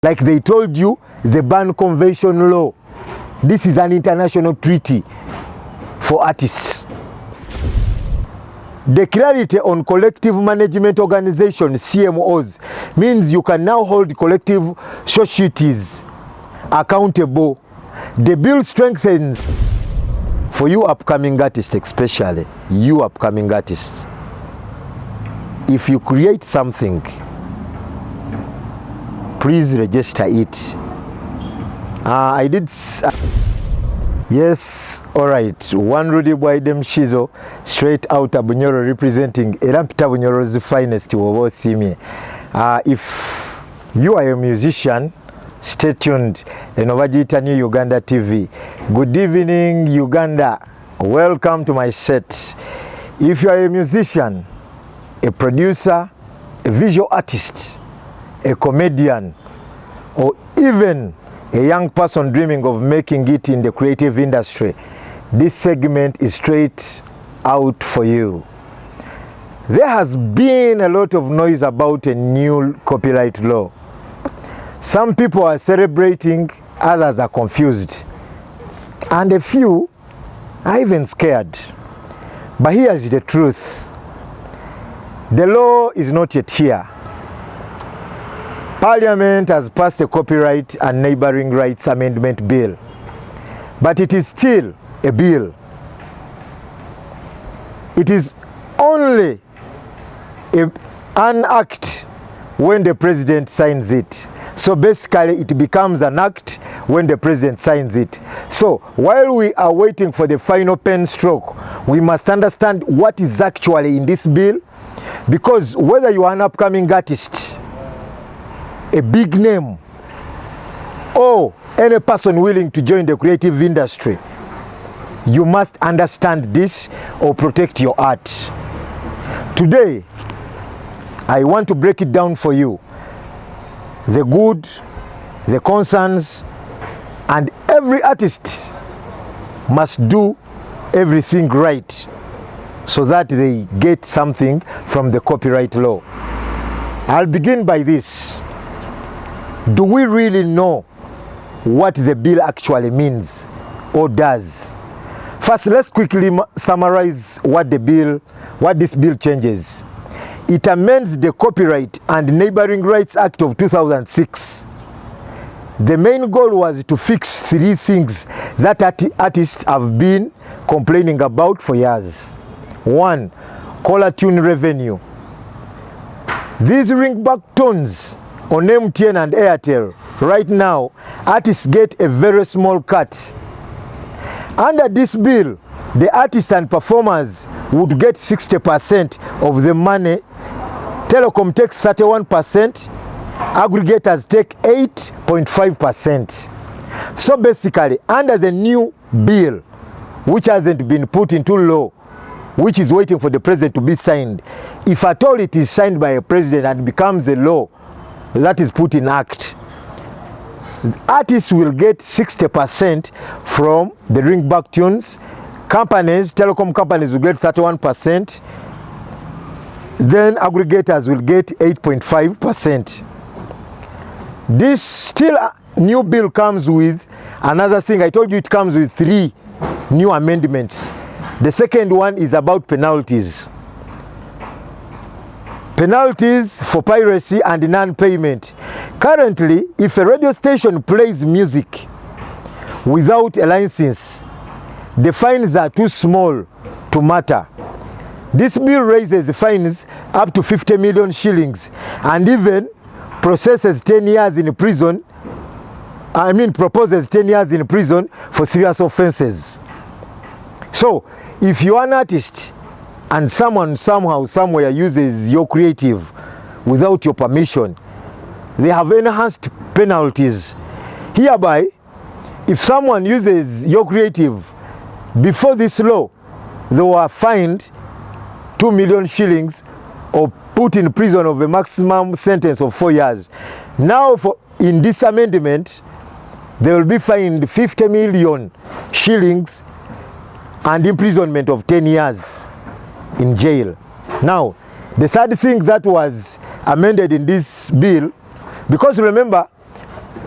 Like they told you, the Berne Convention law. This is an international treaty for artists. The clarity on collective management organizations, CMOs, means you can now hold collective societies accountable. The bill strengthens, for you upcoming artists especially, you upcoming artists, if you create something, please register it. I did. Yes, all right. One Rudy Boy Dem Shizo, straight out of Bunyoro, representing Erampita Bunyoro's finest. If you are a musician, stay tuned. Enovajita New Uganda TV. Good evening, Uganda. Welcome to my set. If you are a musician, a producer, a visual artist, a comedian, or even a young person dreaming of making it in the creative industry, this segment is straight out for you. There has been a lot of noise about a new copyright law. Some people are celebrating, others are confused, and a few are even scared. But here's the truth. The law is not yet here. Parliament has passed a Copyright and Neighboring Rights Amendment Bill, but it is still a bill. It is only an act when the president signs it. So basically it becomes an act when the president signs it. So while we are waiting for the final pen stroke, we must understand what is actually in this bill, because whether you are an upcoming artist, a big name, or any person willing to join the creative industry, you must understand this or protect your art. Today, I want to break it down for you. The good, the concerns, and every artist must do everything right so that they get something from the copyright law. I'll begin by this. Do we really know what the bill actually means or does? First, let's quickly summarize what this bill changes. It amends the Copyright and Neighboring Rights Act of 2006. The main goal was to fix three things that artists have been complaining about for years. One, caller tune revenue. These ringback tones on MTN and Airtel, right now, artists get a very small cut. Under this bill, the artists and performers would get 60% of the money. Telecom takes 31%, aggregators take 8.5%. So basically, under the new bill, which hasn't been put into law, which is waiting for the president to be signed, if at all it is signed by a president and becomes a law, that is put in act, artists will get 60% from the ringback tunes. Companies, telecom companies will get 31%. Then aggregators will get 8.5%. This still new bill comes with another thing. I told you it comes with 3 new amendments. The second one is about penalties. Penalties for piracy and non-payment. Currently, if a radio station plays music without a license, the fines are too small to matter. This bill raises the fines up to 50 million shillings and even proposes 10 years in prison for serious offenses. So, if you are an artist and someone somehow somewhere uses your creative without your permission, they have enhanced penalties. Hereby, if someone uses your creative before this law, they were fined 2 million shillings or put in prison of a maximum sentence of 4 years. Now, in this amendment, they will be fined 50 million shillings and imprisonment of 10 years in jail. Now, the third thing that was amended in this bill, because remember,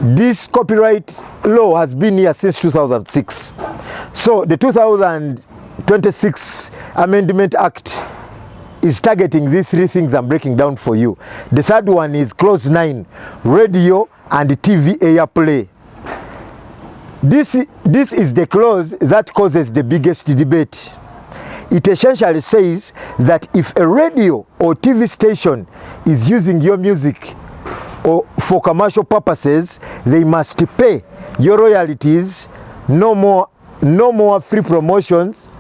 this copyright law has been here since 2006. So the 2026 Amendment Act is targeting these three things I'm breaking down for you. The third one is Clause 9, radio and TV airplay. This is the clause that causes the biggest debate. It essentially says that if a radio or TV station is using your music or for commercial purposes, they must pay your royalties. No more free promotions,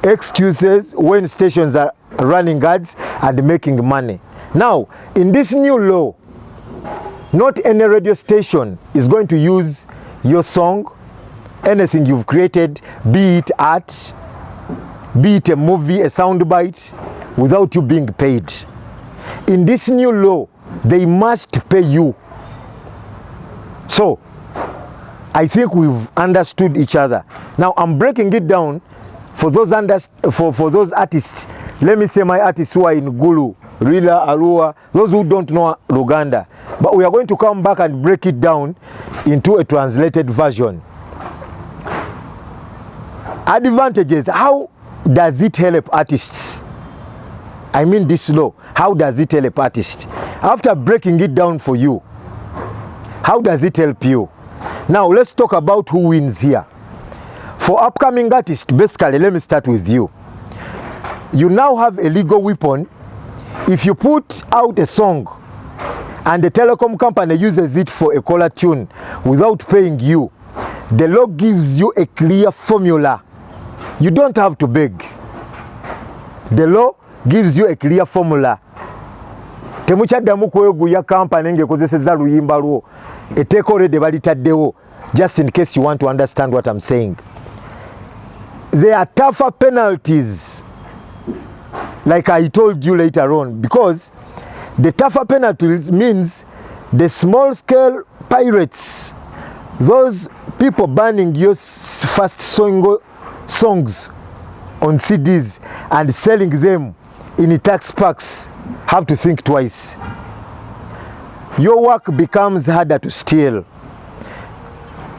excuses when stations are running ads and making money. Now, in this new law, not any radio station is going to use your song, anything you've created, be it art, be it a movie, a soundbite, without you being paid. In this new law, they must pay you. So, I think we've understood each other. Now, I'm breaking it down for those for those artists. Let me say my artists who are in Gulu, Rila, Arua, those who don't know Luganda. But we are going to come back and break it down into a translated version. Advantages. How does it help artists? I mean this law. How does it help artists? After breaking it down for you, how does it help you? Now let's talk about who wins here. For upcoming artists, basically, let me start with you. You now have a legal weapon. If you put out a song and the telecom company uses it for a caller tune without paying you, the law gives you a clear formula. You don't have to beg. The law gives you a clear formula. Temuchaddamu kweguya company ngekozeseza luyimba lwo eteekoledde balitaddewo, just in case you want to understand what I'm saying. There are tougher penalties, like I told you later on, because the tougher penalties means the small scale pirates, those people banning your first songs on CDs and selling them in tax packs, have to think twice. Your work becomes harder to steal.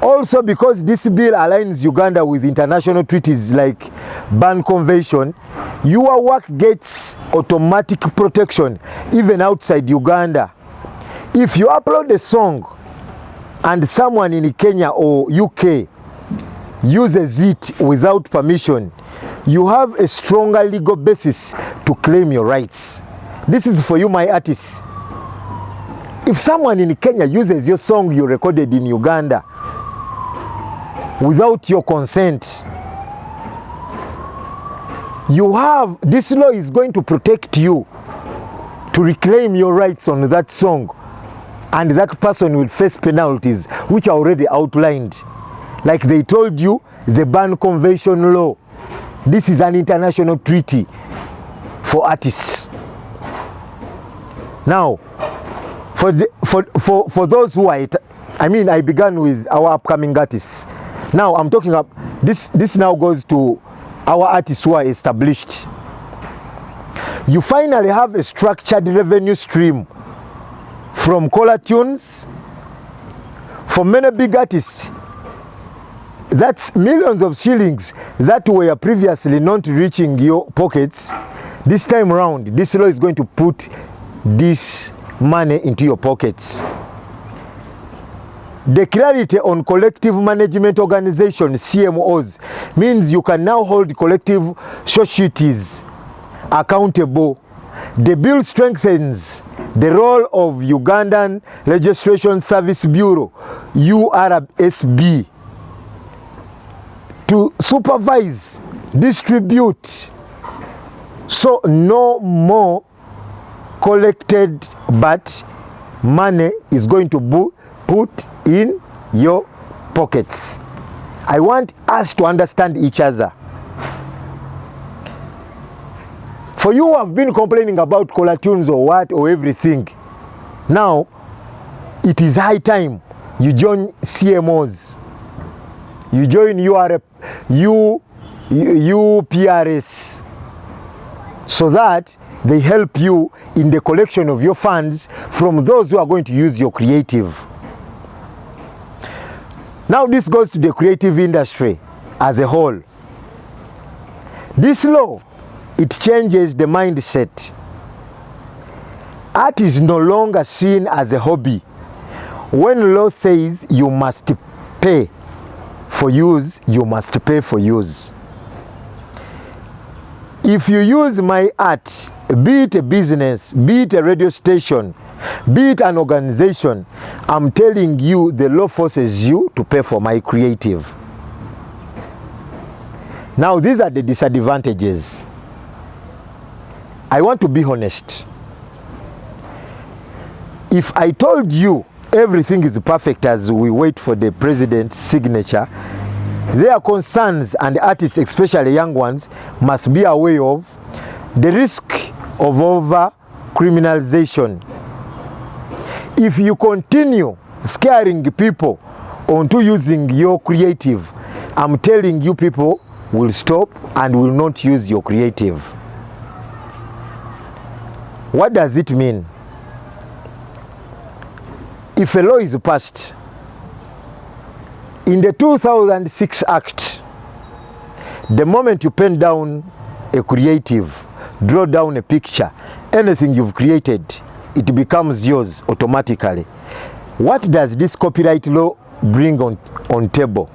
Also, because this bill aligns Uganda with international treaties like Berne Convention, your work gets automatic protection even outside Uganda. If you upload a song and someone in Kenya or UK uses it without permission, you have a stronger legal basis to claim your rights. This is for you, my artists. If someone in Kenya uses your song you recorded in Uganda without your consent, you have, this law is going to protect you to reclaim your rights on that song, and that person will face penalties which are already outlined. Like they told you, the Berne Convention law. This is an international treaty for artists. Now, for those who are, I began with our upcoming artists. Now I'm talking about this now goes to our artists who are established. You finally have a structured revenue stream from caller tunes. For many big artists, that's millions of shillings that were previously not reaching your pockets. This time around, this law is going to put this money into your pockets. The clarity on collective management organization, CMOs, means you can now hold collective societies accountable. The bill strengthens the role of Ugandan Registration Service Bureau, URSB, to supervise, distribute, so no more collected, but money is going to be put in your pockets. I want us to understand each other. For you who have been complaining about caller tunes or what or everything, now it is high time you join CMOs. You join UPRS, so that they help you in the collection of your funds from those who are going to use your creative. Now this goes to the creative industry as a whole. This law, it changes the mindset. Art is no longer seen as a hobby. When law says you must pay for use, you must pay for use. If you use my art, be it a business, be it a radio station, be it an organization, I'm telling you, the law forces you to pay for my creative. Now, these are the disadvantages. I want to be honest. If I told you everything is perfect as we wait for the president's signature, their concerns, and artists, especially young ones, must be aware of the risk of over-criminalization. If you continue scaring people onto using your creative, I'm telling you, people will stop and will not use your creative. What does it mean? If a law is passed, in the 2006 Act, the moment you pen down a creative, draw down a picture, anything you've created, it becomes yours automatically. What does this copyright law bring on table?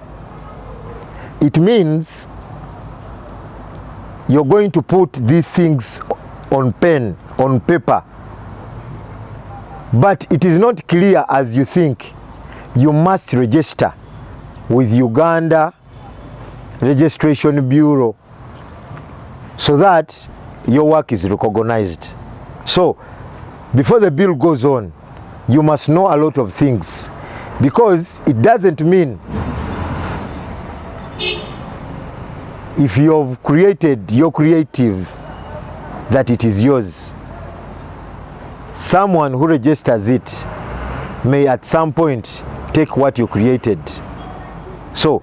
It means you're going to put these things on pen, on paper, but it is not clear as you think. You must register with Uganda Registration Bureau so that your work is recognized. So before the bill goes on, you must know a lot of things, because it doesn't mean if you have created your creative that it is yours. Someone who registers it may at some point take what you created. So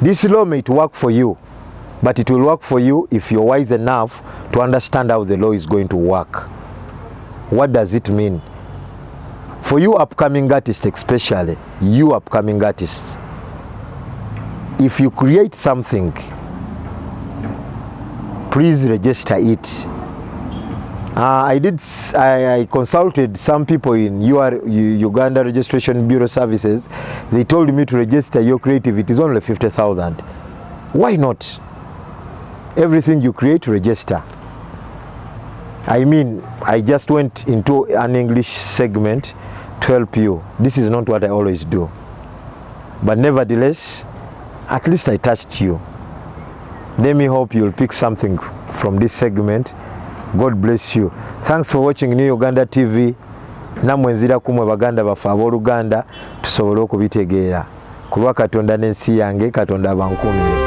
this law may work for you, but it will work for you if you're wise enough to understand how the law is going to work. What does it mean? For you upcoming artists, especially you upcoming artists, if you create something, please register it. I consulted some people in Uganda Registration Bureau Services. They told me to register your creative. It is only 50,000. Why not? Everything you create, register. I mean, I just went into an English segment to help you. This is not what I always do. But nevertheless, at least I touched you. Let me hope you'll pick something from this segment. God bless you. Thanks for watching New Uganda TV. Namwe nzira kumwe baganda bafa abooluganda tusobole okubitegeera. Kuba Katonda n'ensi yange, Katonda abankumire.